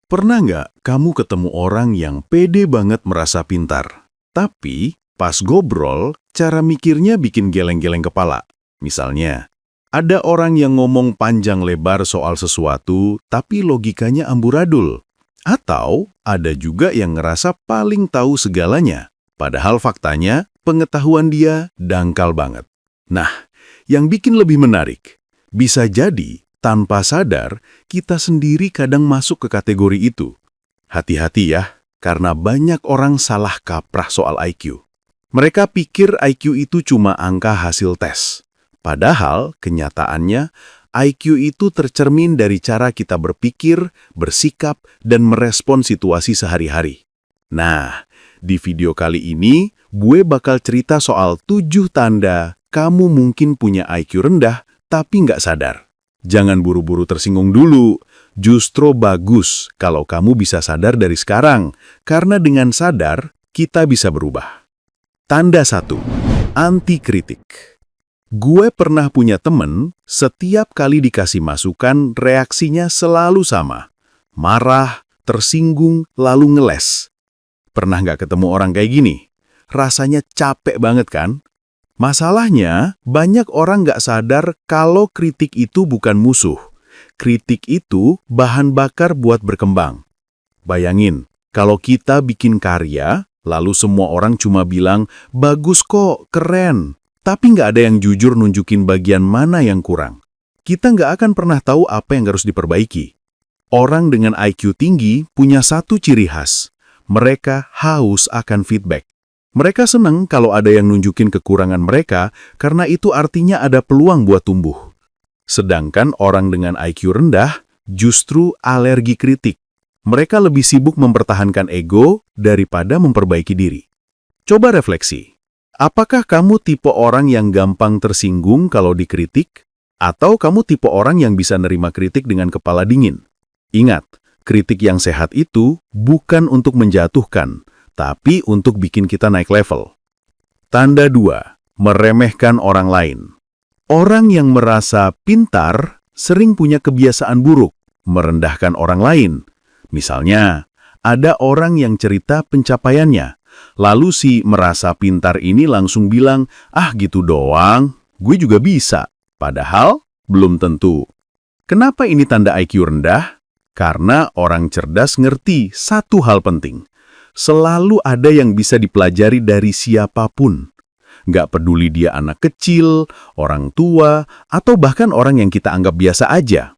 Pernah nggak kamu ketemu orang yang pede banget merasa pintar? Tapi pas ngobrol, cara mikirnya bikin geleng-geleng kepala. Misalnya, ada orang yang ngomong panjang lebar soal sesuatu, tapi logikanya amburadul. Atau ada juga yang ngerasa paling tahu segalanya. Padahal faktanya, pengetahuan dia dangkal banget. Nah, yang bikin lebih menarik, bisa jadi tanpa sadar, kita sendiri kadang masuk ke kategori itu. Hati-hati ya, karena banyak orang salah kaprah soal IQ. Mereka pikir IQ itu cuma angka hasil tes. Padahal, kenyataannya, IQ itu tercermin dari cara kita berpikir, bersikap, dan merespon situasi sehari-hari. Nah, di video kali ini, gue bakal cerita soal 7 tanda kamu mungkin punya IQ rendah, tapi nggak sadar. Jangan buru-buru tersinggung dulu. Justru bagus kalau kamu bisa sadar dari sekarang, karena dengan sadar, kita bisa berubah. Tanda 1. Anti kritik. Gue pernah punya temen, setiap kali dikasih masukan, reaksinya selalu sama. Marah, tersinggung, lalu ngeles. Pernah nggak ketemu orang kayak gini? Rasanya capek banget kan? Masalahnya, banyak orang nggak sadar kalau kritik itu bukan musuh. Kritik itu bahan bakar buat berkembang. Bayangin, kalau kita bikin karya, lalu semua orang cuma bilang, bagus kok, keren. Tapi nggak ada yang jujur nunjukin bagian mana yang kurang. Kita nggak akan pernah tahu apa yang harus diperbaiki. Orang dengan IQ tinggi punya satu ciri khas. Mereka haus akan feedback. Mereka senang kalau ada yang nunjukin kekurangan mereka karena itu artinya ada peluang buat tumbuh. Sedangkan orang dengan IQ rendah justru alergi kritik. Mereka lebih sibuk mempertahankan ego daripada memperbaiki diri. Coba refleksi. Apakah kamu tipe orang yang gampang tersinggung kalau dikritik? Atau kamu tipe orang yang bisa nerima kritik dengan kepala dingin? Ingat, kritik yang sehat itu bukan untuk menjatuhkan, tapi untuk bikin kita naik level. Tanda 2. Meremehkan orang lain. Orang yang merasa pintar sering punya kebiasaan buruk, merendahkan orang lain. Misalnya, ada orang yang cerita pencapaiannya, lalu si merasa pintar ini langsung bilang, ah gitu doang, gue juga bisa. Padahal, belum tentu. Kenapa ini tanda IQ rendah? Karena orang cerdas ngerti satu hal penting. Selalu ada yang bisa dipelajari dari siapapun. Nggak peduli dia anak kecil, orang tua, atau bahkan orang yang kita anggap biasa aja.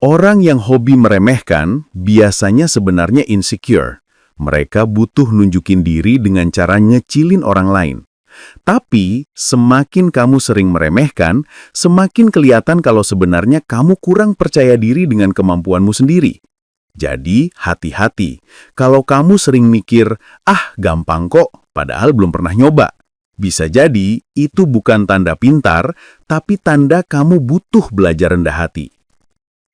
Orang yang hobi meremehkan biasanya sebenarnya insecure. Mereka butuh nunjukin diri dengan cara ngecilin orang lain. Tapi, semakin kamu sering meremehkan, semakin kelihatan kalau sebenarnya kamu kurang percaya diri dengan kemampuanmu sendiri. Jadi, hati-hati. Kalau kamu sering mikir, ah gampang kok, padahal belum pernah nyoba. Bisa jadi, itu bukan tanda pintar, tapi tanda kamu butuh belajar rendah hati.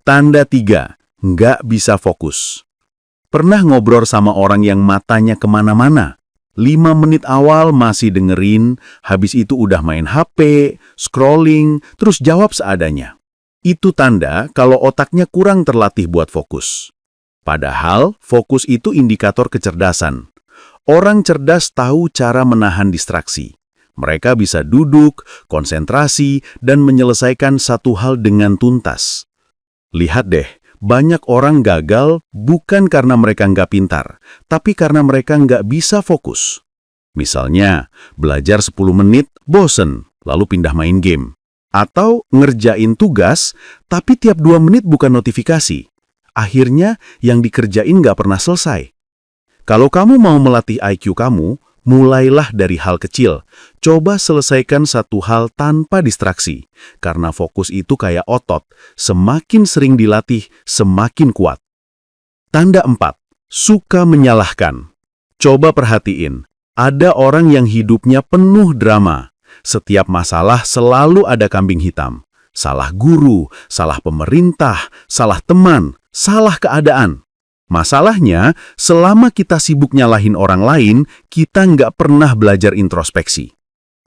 Tanda 3. Nggak bisa fokus. Pernah ngobrol sama orang yang matanya kemana-mana? 5 menit awal masih dengerin, habis itu udah main HP, scrolling, terus jawab seadanya. Itu tanda kalau otaknya kurang terlatih buat fokus. Padahal, fokus itu indikator kecerdasan. Orang cerdas tahu cara menahan distraksi. Mereka bisa duduk, konsentrasi, dan menyelesaikan satu hal dengan tuntas. Lihat deh, banyak orang gagal bukan karena mereka nggak pintar, tapi karena mereka nggak bisa fokus. Misalnya, belajar 10 menit, bosen, lalu pindah main game. Atau ngerjain tugas, tapi tiap 2 menit buka notifikasi. Akhirnya, yang dikerjain nggak pernah selesai. Kalau kamu mau melatih IQ kamu, mulailah dari hal kecil. Coba selesaikan satu hal tanpa distraksi. Karena fokus itu kayak otot. Semakin sering dilatih, semakin kuat. Tanda 4. Suka menyalahkan. Coba perhatiin. Ada orang yang hidupnya penuh drama. Setiap masalah selalu ada kambing hitam. Salah guru, salah pemerintah, salah teman, salah keadaan. Masalahnya, selama kita sibuk nyalahin orang lain, kita nggak pernah belajar introspeksi.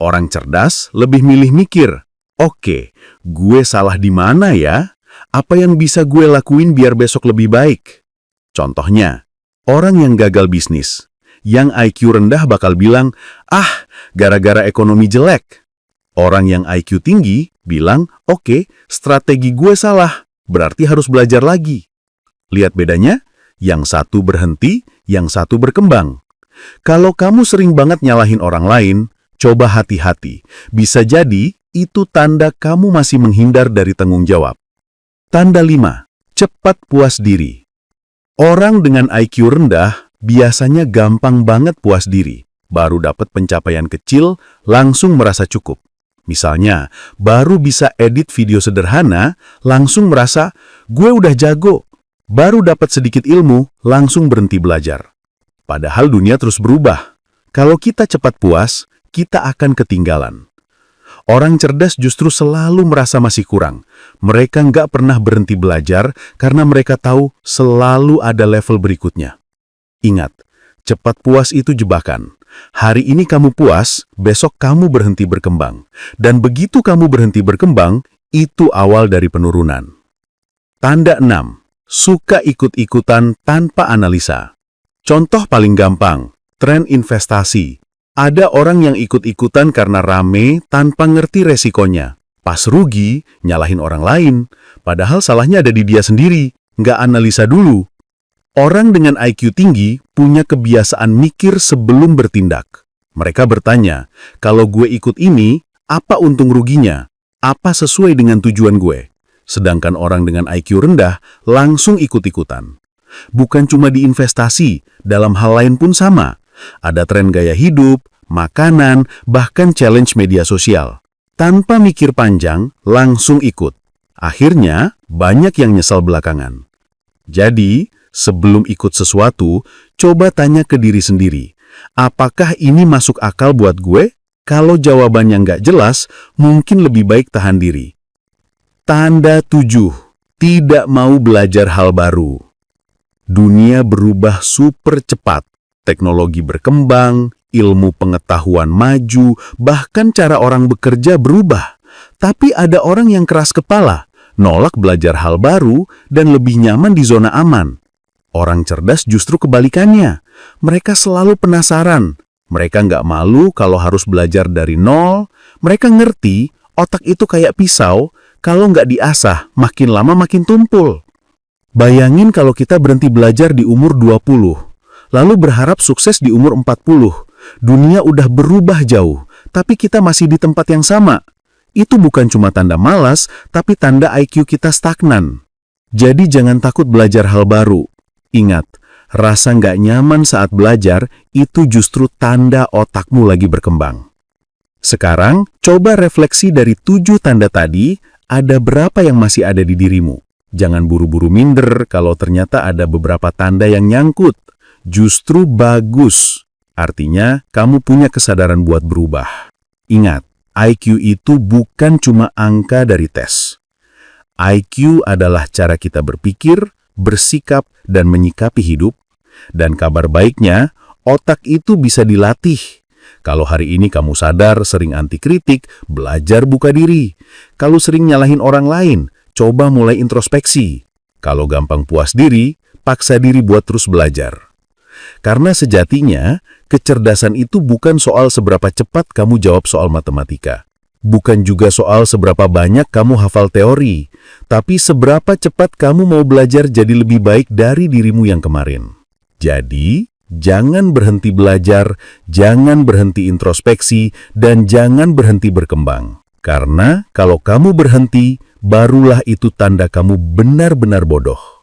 Orang cerdas lebih milih mikir, oke, gue salah di mana ya? Apa yang bisa gue lakuin biar besok lebih baik? Contohnya, orang yang gagal bisnis, yang IQ rendah bakal bilang, "Ah, gara-gara ekonomi jelek." Orang yang IQ tinggi bilang, "Oke, strategi gue salah, berarti harus belajar lagi." Lihat bedanya? Yang satu berhenti, yang satu berkembang. Kalau kamu sering banget nyalahin orang lain, coba hati-hati. Bisa jadi itu tanda kamu masih menghindar dari tanggung jawab. Tanda 5. Cepat puas diri. Orang dengan IQ rendah biasanya gampang banget puas diri. Baru dapat pencapaian kecil, langsung merasa cukup. Misalnya, baru bisa edit video sederhana, langsung merasa, gue udah jago. Baru dapat sedikit ilmu, langsung berhenti belajar. Padahal dunia terus berubah. Kalau kita cepat puas, kita akan ketinggalan. Orang cerdas justru selalu merasa masih kurang. Mereka nggak pernah berhenti belajar karena mereka tahu selalu ada level berikutnya. Ingat, cepat puas itu jebakan. Hari ini kamu puas, besok kamu berhenti berkembang. Dan begitu kamu berhenti berkembang, itu awal dari penurunan. Tanda 6. Suka ikut-ikutan tanpa analisa. Contoh paling gampang, tren investasi. Ada orang yang ikut-ikutan karena rame tanpa ngerti resikonya. Pas rugi, nyalahin orang lain. Padahal salahnya ada di dia sendiri, nggak analisa dulu. Orang dengan IQ tinggi punya kebiasaan mikir sebelum bertindak. Mereka bertanya, kalau gue ikut ini, apa untung ruginya? Apa sesuai dengan tujuan gue? Sedangkan orang dengan IQ rendah langsung ikut-ikutan. Bukan cuma di investasi, dalam hal lain pun sama. Ada tren gaya hidup, makanan, bahkan challenge media sosial. Tanpa mikir panjang, langsung ikut. Akhirnya, banyak yang nyesal belakangan. Jadi, sebelum ikut sesuatu, coba tanya ke diri sendiri. Apakah ini masuk akal buat gue? Kalau jawabannya nggak jelas, mungkin lebih baik tahan diri. Tanda 7. Tidak mau belajar hal baru. Dunia berubah super cepat. Teknologi berkembang, ilmu pengetahuan maju, bahkan cara orang bekerja berubah. Tapi ada orang yang keras kepala, nolak belajar hal baru, dan lebih nyaman di zona aman. Orang cerdas justru kebalikannya. Mereka selalu penasaran. Mereka nggak malu kalau harus belajar dari nol. Mereka ngerti otak itu kayak pisau, kalau nggak diasah, makin lama makin tumpul. Bayangin kalau kita berhenti belajar di umur 20, lalu berharap sukses di umur 40. Dunia udah berubah jauh, tapi kita masih di tempat yang sama. Itu bukan cuma tanda malas, tapi tanda IQ kita stagnan. Jadi jangan takut belajar hal baru. Ingat, rasa nggak nyaman saat belajar itu justru tanda otakmu lagi berkembang. Sekarang, coba refleksi dari 7 tanda tadi, ada berapa yang masih ada di dirimu? Jangan buru-buru minder kalau ternyata ada beberapa tanda yang nyangkut. Justru bagus. Artinya, kamu punya kesadaran buat berubah. Ingat, IQ itu bukan cuma angka dari tes. IQ adalah cara kita berpikir, bersikap, dan menyikapi hidup. Dan kabar baiknya, otak itu bisa dilatih. Kalau hari ini kamu sadar sering anti kritik, belajar buka diri. Kalau sering nyalahin orang lain, coba mulai introspeksi. Kalau gampang puas diri, paksa diri buat terus belajar. Karena sejatinya, kecerdasan itu bukan soal seberapa cepat kamu jawab soal matematika. Bukan juga soal seberapa banyak kamu hafal teori, tapi seberapa cepat kamu mau belajar jadi lebih baik dari dirimu yang kemarin. Jadi, jangan berhenti belajar, jangan berhenti introspeksi, dan jangan berhenti berkembang. Karena kalau kamu berhenti, barulah itu tanda kamu benar-benar bodoh.